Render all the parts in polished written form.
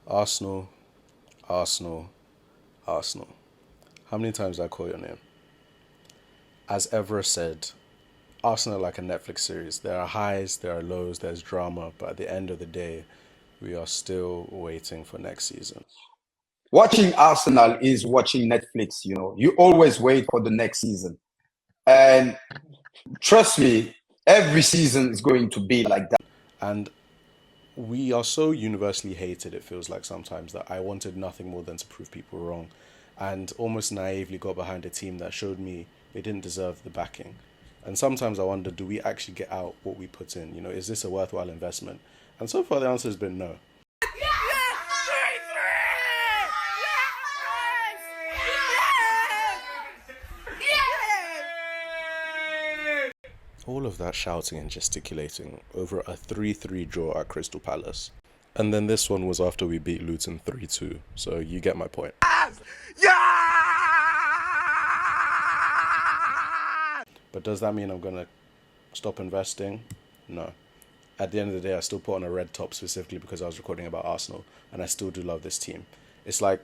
Arsenal, Arsenal, Arsenal. How many times did I call your name? As Evra said, Arsenal are like a Netflix series. There are highs, there are lows, there's drama, but at the end of the day, we are still waiting for next season. Watching Arsenal is watching Netflix, you know. You always wait for the next season. And trust me, every season is going to be like that. And we are so universally hated, it feels like sometimes, that I wanted nothing more than to prove people wrong and almost naively got behind a team that showed me they didn't deserve the backing. And sometimes I wonder, do we actually get out what we put in? You know, is this a worthwhile investment? And so far the answer has been no. All of that shouting and gesticulating over a 3-3 draw at Crystal Palace. And then this one was after we beat Luton 3-2. So you get my point. But does that mean I'm going to stop investing? No. At the end of the day, I still put on a red top specifically because I was recording about Arsenal. And I still do love this team. It's like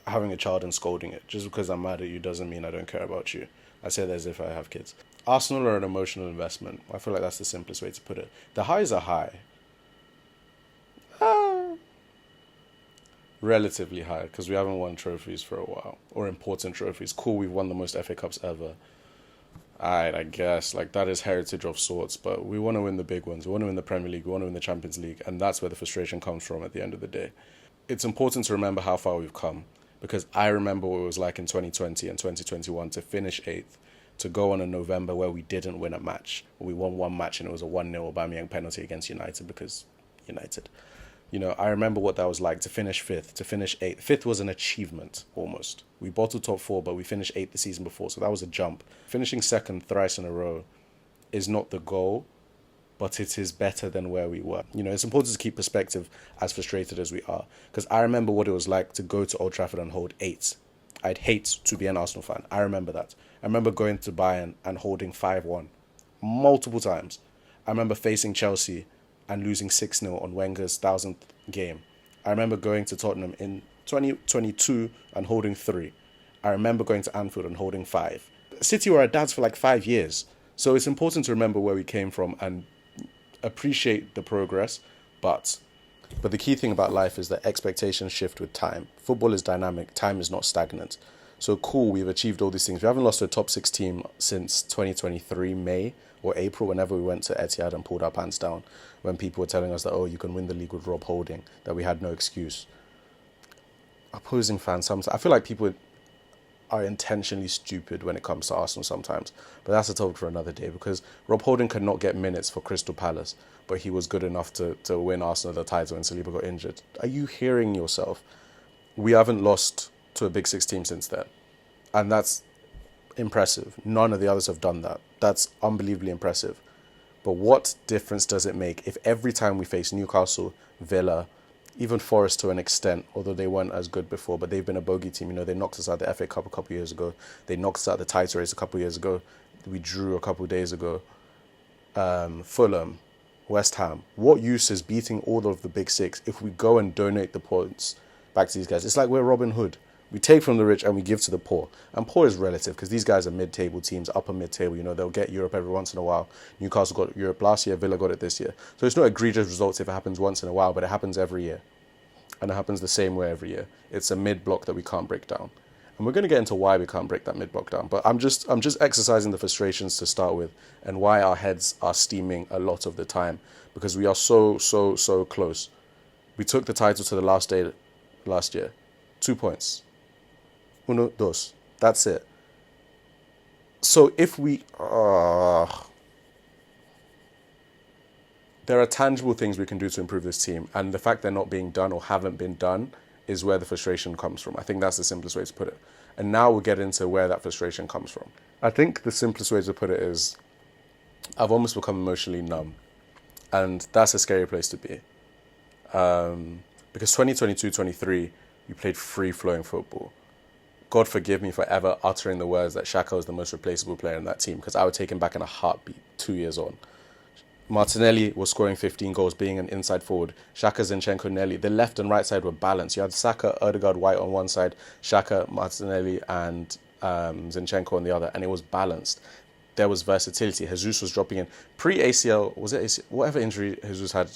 having a child and scolding it. Just because I'm mad at you doesn't mean I don't care about you. I say that as if I have kids. Arsenal are an emotional investment. I feel like that's the simplest way to put it. The highs are high. Relatively high, because we haven't won trophies for a while. Or important trophies. Cool, we've won the most FA Cups ever. Alright, I guess. Like, that is heritage of sorts. But we want to win the big ones. We want to win the Premier League. We want to win the Champions League. And that's where the frustration comes from at the end of the day. It's important to remember how far we've come. Because I remember what it was like in 2020 and 2021 to finish 8th. To go on a November where we didn't win a match. We won one match and it was a 1-0 Aubameyang penalty against United because United. You know, I remember what that was like to finish 5th, to finish 8th. 5th was an achievement, almost. We bottled top 4, but we finished 8th the season before, so that was a jump. Finishing 2nd thrice in a row is not the goal, but it is better than where we were. You know, it's important to keep perspective as frustrated as we are. Because I remember what it was like to go to Old Trafford and hold 8. I'd hate to be an Arsenal fan. I remember that. I remember going to Bayern and holding 5-1 multiple times. I remember facing Chelsea and losing 6-0 on Wenger's 1000th game. I remember going to Tottenham in 2022 and holding 3. I remember going to Anfield and holding 5. City were our dads for like 5 years. So it's important to remember where we came from and appreciate the progress, but the key thing about life is that expectations shift with time. Football is dynamic, time is not stagnant. So cool, we've achieved all these things. We haven't lost to a top 6 team since 2023 May or April, whenever we went to Etihad and pulled our pants down, when people were telling us that, oh, you can win the league with Rob Holding, that we had no excuse. Opposing fans, sometimes I feel like people are intentionally stupid when it comes to Arsenal sometimes. But that's a topic for another day, because Rob Holding could not get minutes for Crystal Palace, but he was good enough to win Arsenal the title when Saliba got injured. Are you hearing yourself? We haven't lost to a Big 6 team since then. And that's impressive. None of the others have done that. That's unbelievably impressive. But what difference does it make if every time we face Newcastle, Villa, even Forest to an extent, although they weren't as good before, but they've been a bogey team. You know, they knocked us out the FA Cup a couple of years ago. They knocked us out the title race a couple of years ago. We drew a couple of days ago. Fulham, West Ham. What use is beating all of the Big 6 if we go and donate the points back to these guys? It's like we're Robin Hood. We take from the rich and we give to the poor. And poor is relative because these guys are mid-table teams, upper mid-table. You know, they'll get Europe every once in a while. Newcastle got Europe last year. Villa got it this year. So it's not egregious results if it happens once in a while, but it happens every year. And it happens the same way every year. It's a mid-block that we can't break down. And we're going to get into why we can't break that mid-block down. But I'm just exercising the frustrations to start with and why our heads are steaming a lot of the time, because we are so close. We took the title to the last day last year. 2 points. Uno, dos. That's it. So if we... there are tangible things we can do to improve this team. And the fact they're not being done or haven't been done is where the frustration comes from. I think that's the simplest way to put it. And now we'll get into where that frustration comes from. I think the simplest way to put it is I've almost become emotionally numb. And that's a scary place to be. Because 2022-23, we played free-flowing football. God forgive me for ever uttering the words that Xhaka was the most replaceable player in that team, because I would take him back in a heartbeat 2 years on. Martinelli was scoring 15 goals, being an inside forward. Xhaka, Zinchenko, Nelly. The left and right side were balanced. You had Saka, Odegaard, White on one side, Xhaka, Martinelli, and Zinchenko on the other, and it was balanced. There was versatility. Jesus was dropping in pre-ACL. Was it ACL? Whatever injury Jesus had,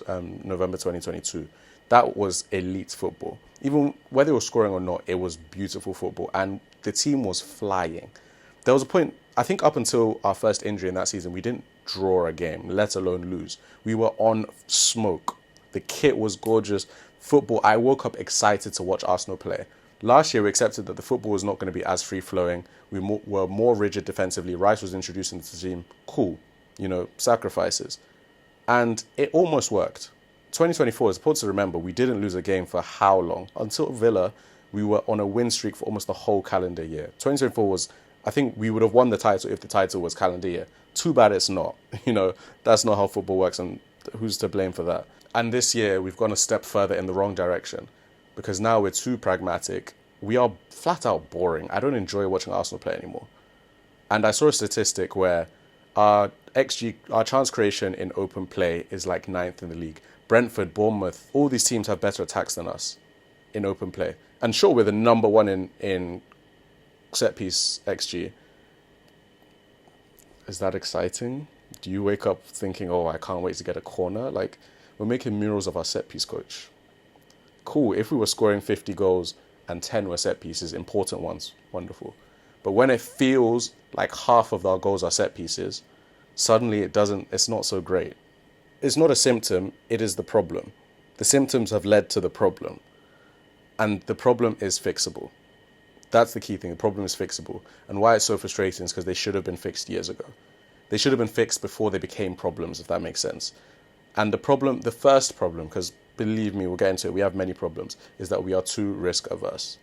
November 2022. That was elite football. Even whether they were scoring or not, it was beautiful football, and the team was flying. There was a point, I think, up until our first injury in that season, we didn't draw a game, let alone lose. We were on smoke. The kit was gorgeous. Football, I woke up excited to watch Arsenal play. Last year, we accepted that the football was not going to be as free-flowing. We were more rigid defensively. Rice was introduced into the team. Cool. Sacrifices. And it almost worked. 2024 is important to remember. We didn't lose a game for how long? Until Villa, we were on a win streak for almost the whole calendar year. 2024 was, I think we would have won the title if the title was calendar year. Too bad it's not. That's not how football works, and who's to blame for that? And this year, we've gone a step further in the wrong direction because now we're too pragmatic. We are flat out boring. I don't enjoy watching Arsenal play anymore. And I saw a statistic where our XG, our chance creation in open play is like 9th in the league. Brentford, Bournemouth, all these teams have better attacks than us in open play. And sure, we're the number one in set piece XG. Is that exciting? Do you wake up thinking, oh, I can't wait to get a corner? Like, we're making murals of our set piece coach. Cool, if we were scoring 50 goals and 10 were set pieces, important ones, wonderful. But when it feels like half of our goals are set pieces, suddenly it's not so great. It's not a symptom, it is the problem. The symptoms have led to the problem. And the problem is fixable. That's the key thing. The problem is fixable. And why it's so frustrating is because they should have been fixed years ago. They should have been fixed before they became problems, if that makes sense. And the first problem, because believe me, we'll get into it, we have many problems, is that we are too risk averse.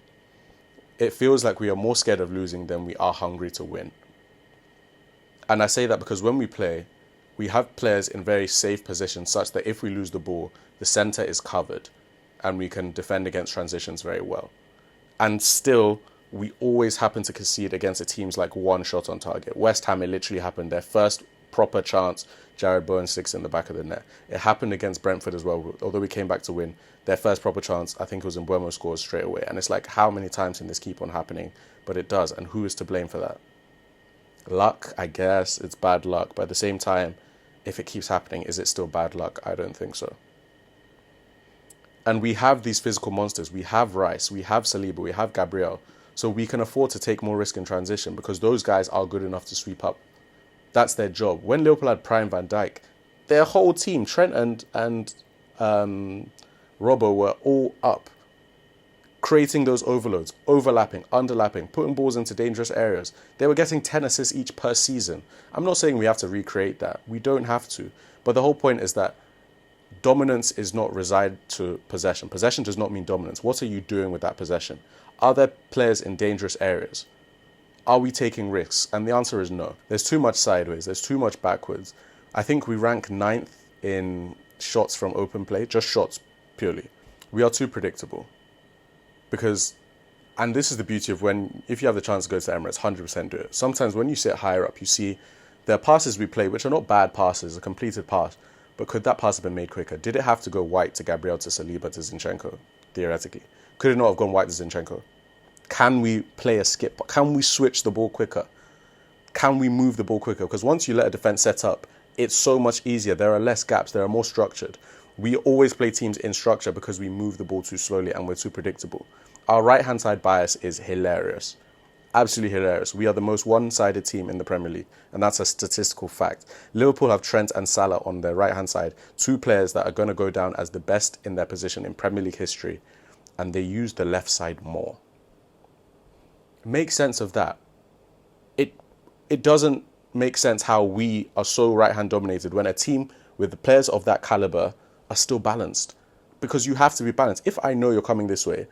It feels like we are more scared of losing than we are hungry to win. And I say that because when we play, we have players in very safe positions such that if we lose the ball, the centre is covered and we can defend against transitions very well. And still, we always happen to concede against the teams like one shot on target. West Ham, it literally happened. Their first proper chance, Jared Bowen sticks in the back of the net. It happened against Brentford as well. Although we came back to win, their first proper chance, I think it was in Mbeumo, scores straight away. And it's like, how many times can this keep on happening? But it does. And who is to blame for that? Luck, I guess. It's bad luck. But at the same time, if it keeps happening, is it still bad luck? I don't think so. And we have these physical monsters. We have Rice, we have Saliba, we have Gabriel. So we can afford to take more risk in transition because those guys are good enough to sweep up. That's their job. When Liverpool had Prime Van Dijk, their whole team, Trent and Robbo, were all up, creating those overloads, overlapping, underlapping, putting balls into dangerous areas. They were getting 10 assists each per season. I'm not saying we have to recreate that. We don't have to. But the whole point is that dominance is not reside to possession. Possession does not mean dominance. What are you doing with that possession? Are there players in dangerous areas? Are we taking risks? And the answer is no. There's too much sideways. There's too much backwards. I think we rank 9th in shots from open play, just shots purely. We are too predictable. Because, and this is the beauty of if you have the chance to go to Emirates, 100% do it. Sometimes when you sit higher up, you see there are passes we play, which are not bad passes, a completed pass. But could that pass have been made quicker? Did it have to go White to Gabriel to Saliba to Zinchenko, theoretically? Could it not have gone White to Zinchenko? Can we play a skip? Can we switch the ball quicker? Can we move the ball quicker? Because once you let a defence set up, it's so much easier. There are less gaps. They are more structured. We always play teams in structure because we move the ball too slowly and we're too predictable. Our right-hand side bias is hilarious. Absolutely hilarious. We are the most one-sided team in the Premier League, and that's a statistical fact. Liverpool have Trent and Salah on their right-hand side, two players that are going to go down as the best in their position in Premier League history, and they use the left side more. Make sense of that. It doesn't make sense how we are so right-hand dominated when a team with the players of that caliber are still balanced, because you have to be balanced. If I know you're coming this way,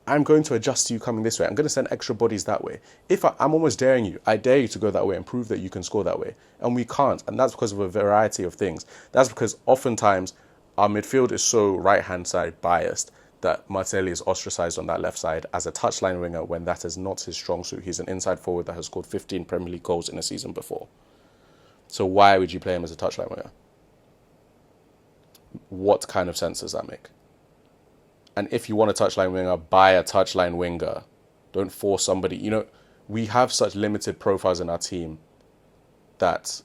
I'm going to adjust to you coming this way. I'm going to send extra bodies that way. If I'm almost daring you, I dare you to go that way and prove that you can score that way. And we can't. And that's because of a variety of things. That's because oftentimes our midfield is so right-hand side biased that Martinelli is ostracized on that left side as a touchline winger when that is not his strong suit. He's an inside forward that has scored 15 Premier League goals in a season before. So why would you play him as a touchline winger? What kind of sense does that make? And if you want a touchline winger, buy a touchline winger. Don't force somebody. We have such limited profiles in our team that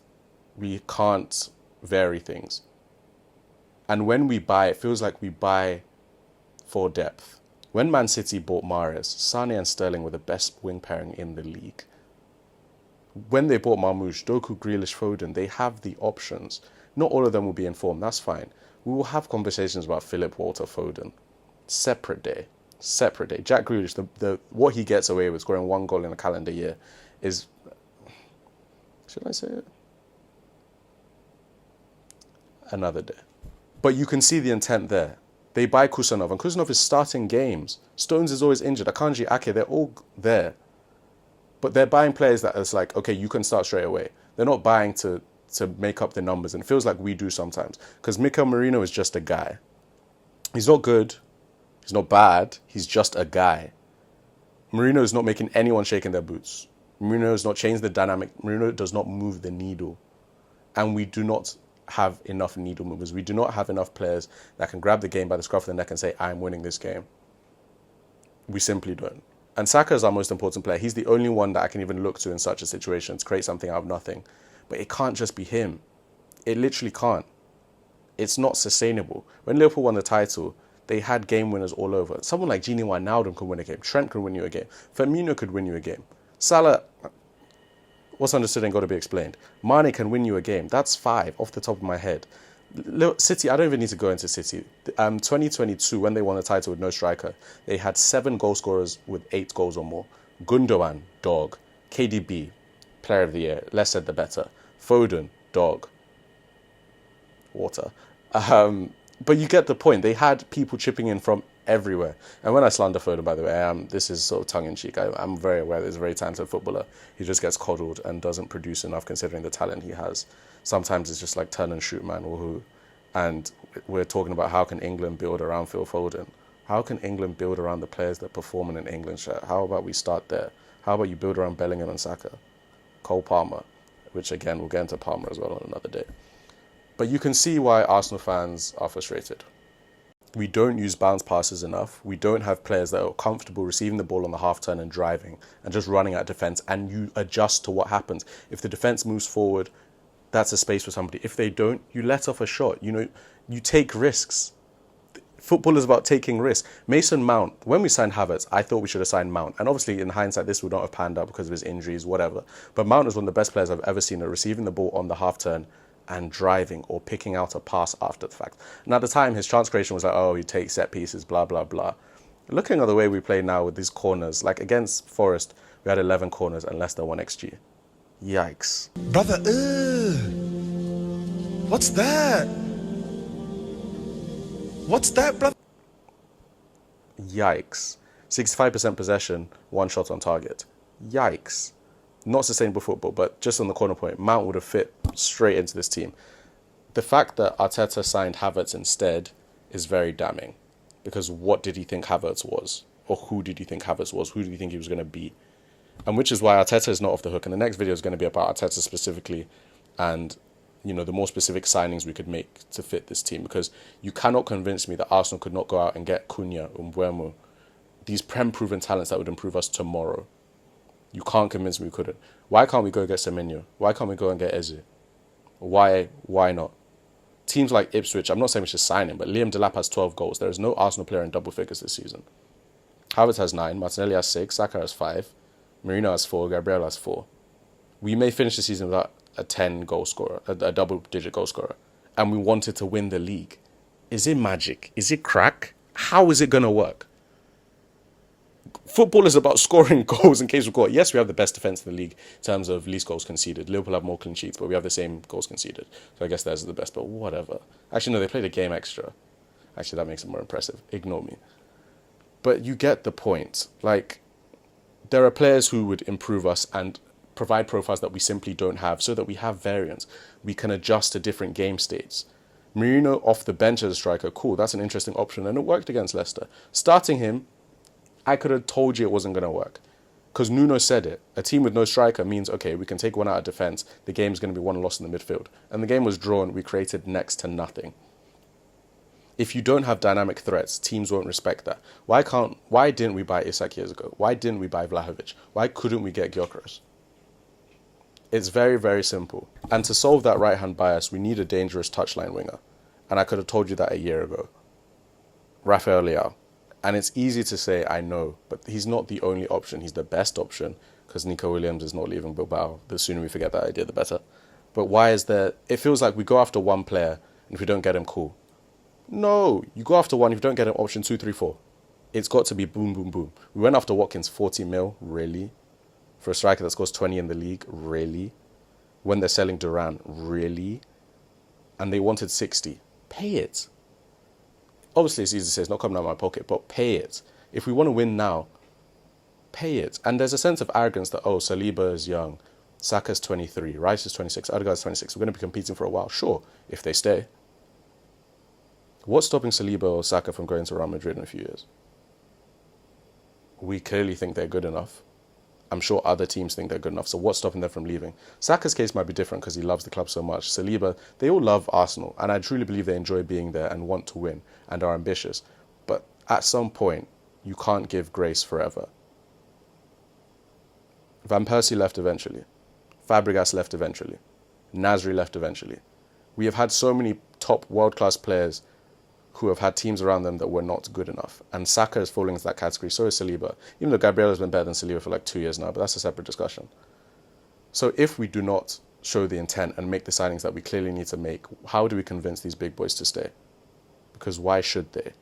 we can't vary things. And when we buy, it feels like we buy for depth. When Man City bought Mahrez, Sane and Sterling were the best wing pairing in the league. When they bought Marmoush, Doku, Grealish, Foden, they have the options. Not all of them will be informed, that's fine. We will have conversations about Philip, Walter, Foden. Separate day. Jack Grealish, the what he gets away with, scoring 1 goal in a calendar year, is... Should I say it? Another day. But you can see the intent there. They buy Kusanov, and Kusanov is starting games. Stones is always injured. Akanji, Ake, they're all there. But they're buying players that is like, okay, you can start straight away. They're not buying to make up the numbers, and it feels like we do sometimes. Because Mikel Merino is just a guy. He's not good. He's not bad. He's just a guy. Merino is not making anyone shake in their boots. Merino has not changed the dynamic. Merino does not move the needle. And we do not have enough needle movers. We do not have enough players that can grab the game by the scruff of the neck and say, I'm winning this game. We simply don't. And Saka is our most important player. He's the only one that I can even look to in such a situation to create something out of nothing. But it can't just be him. It literally can't. It's not sustainable. When Liverpool won the title, they had game winners all over. Someone like Gini Wijnaldum could win a game. Trent could win you a game. Firmino could win you a game. Salah, what's understood ain't got to be explained. Mane can win you a game. That's 5 off the top of my head. City, I don't even need to go into City. 2022, when they won the title with no striker, they had 7 goal scorers with 8 goals or more. Gundogan, dog. KDB, player of the year. Less said the better. Foden, dog. Water. But you get the point. They had people chipping in from everywhere. And when I slander Foden, by the way, this is sort of tongue-in-cheek. I'm very aware that he's a very talented footballer. He just gets coddled and doesn't produce enough considering the talent he has. Sometimes it's just like turn and shoot, man, or who. And we're talking about how can England build around Phil Foden? How can England build around the players that perform in an England shirt? How about we start there? How about you build around Bellingham and Saka? Cole Palmer, which again, we'll get into Palmer as well on another day. But you can see why Arsenal fans are frustrated. We don't use bounce passes enough. We don't have players that are comfortable receiving the ball on the half turn and driving and just running at defence, and you adjust to what happens. If the defence moves forward, that's a space for somebody. If they don't, you let off a shot. You take risks. Football is about taking risks. Mason Mount, when we signed Havertz, I thought we should have signed Mount. And obviously, in hindsight, this would not have panned out because of his injuries, whatever. But Mount is one of the best players I've ever seen at receiving the ball on the half turn and driving or picking out a pass after the fact. And at the time, his chance creation was like, oh, he takes set pieces, blah, blah, blah. Looking at the way we play now with these corners, like against Forest, we had 11 corners and less than 1 XG. Yikes. Brother, what's that? What's that, brother? Yikes. 65% possession, 1 shot on target. Yikes. Not sustainable football, but just on the corner point, Mount would have fit straight into this team. The fact that Arteta signed Havertz instead is very damning. Because what did he think Havertz was? Or who did he think Havertz was? Who did he think he was going to be? And which is why Arteta is not off the hook. And the next video is going to be about Arteta specifically and, the more specific signings we could make to fit this team. Because you cannot convince me that Arsenal could not go out and get Cunha, Mbeumo, these Prem-proven talents that would improve us tomorrow. You can't convince me we couldn't. Why can't we go get Semenyo? Why can't we go and get Eze? Why not? Teams like Ipswich, I'm not saying we should sign him, but Liam Delap has 12 goals. There is no Arsenal player in double figures this season. Havertz has 9, Martinelli has 6, Saka has 5, Marino has 4, Gabriel has 4. We may finish the season without a 10 goal scorer, a double-digit goal scorer, and we wanted to win the league. Is it magic? Is it crack? How is it going to work? Football is about scoring goals in case we got. Yes, we have the best defence in the league in terms of least goals conceded. Liverpool have more clean sheets, but we have the same goals conceded. So I guess theirs is the best, but whatever. Actually, no, they played a game extra. Actually, that makes it more impressive. Ignore me. But you get the point. Like, there are players who would improve us and provide profiles that we simply don't have so that we have variance. We can adjust to different game states. Merino off the bench as a striker, cool, that's an interesting option, and it worked against Leicester. Starting him, I could have told you it wasn't going to work. Because Nuno said it. A team with no striker means, okay, we can take one out of defence. The game's going to be won and lost in the midfield. And the game was drawn. We created next to nothing. If you don't have dynamic threats, teams won't respect that. Why didn't we buy Isak years ago? Why didn't we buy Vlahovic? Why couldn't we get Gyökeres? It's very, very simple. And to solve that right-hand bias, we need a dangerous touchline winger. And I could have told you that a year ago. Rafael Leao. And it's easy to say, I know, but he's not the only option. He's the best option because Nico Williams is not leaving Bilbao. The sooner we forget that idea, the better. But why is there... It feels like we go after one player, and if we don't get him, cool. No, you go after one, if you don't get him, option 2, 3, 4. It's got to be boom, boom, boom. We went after Watkins, 40 mil, really? For a striker that scores 20 in the league, really? When they're selling Duran, really? And they wanted 60. Pay it. Obviously, it's easy to say, it's not coming out of my pocket, but pay it. If we want to win now, pay it. And there's a sense of arrogance that, oh, Saliba is young, Saka's 23, Rice is 26, Odegaard's 26. We're going to be competing for a while. Sure, if they stay. What's stopping Saliba or Saka from going to Real Madrid in a few years? We clearly think they're good enough. I'm sure other teams think they're good enough. So what's stopping them from leaving? Saka's case might be different because he loves the club so much. Saliba, they all love Arsenal. And I truly believe they enjoy being there and want to win and are ambitious. But at some point, you can't give grace forever. Van Persie left eventually. Fabregas left eventually. Nasri left eventually. We have had so many top world-class players who have had teams around them that were not good enough. And Saka is falling into that category, so is Saliba. Even though Gabriel has been better than Saliba for like 2 years now, but that's a separate discussion. So if we do not show the intent and make the signings that we clearly need to make, how do we convince these big boys to stay? Because why should they?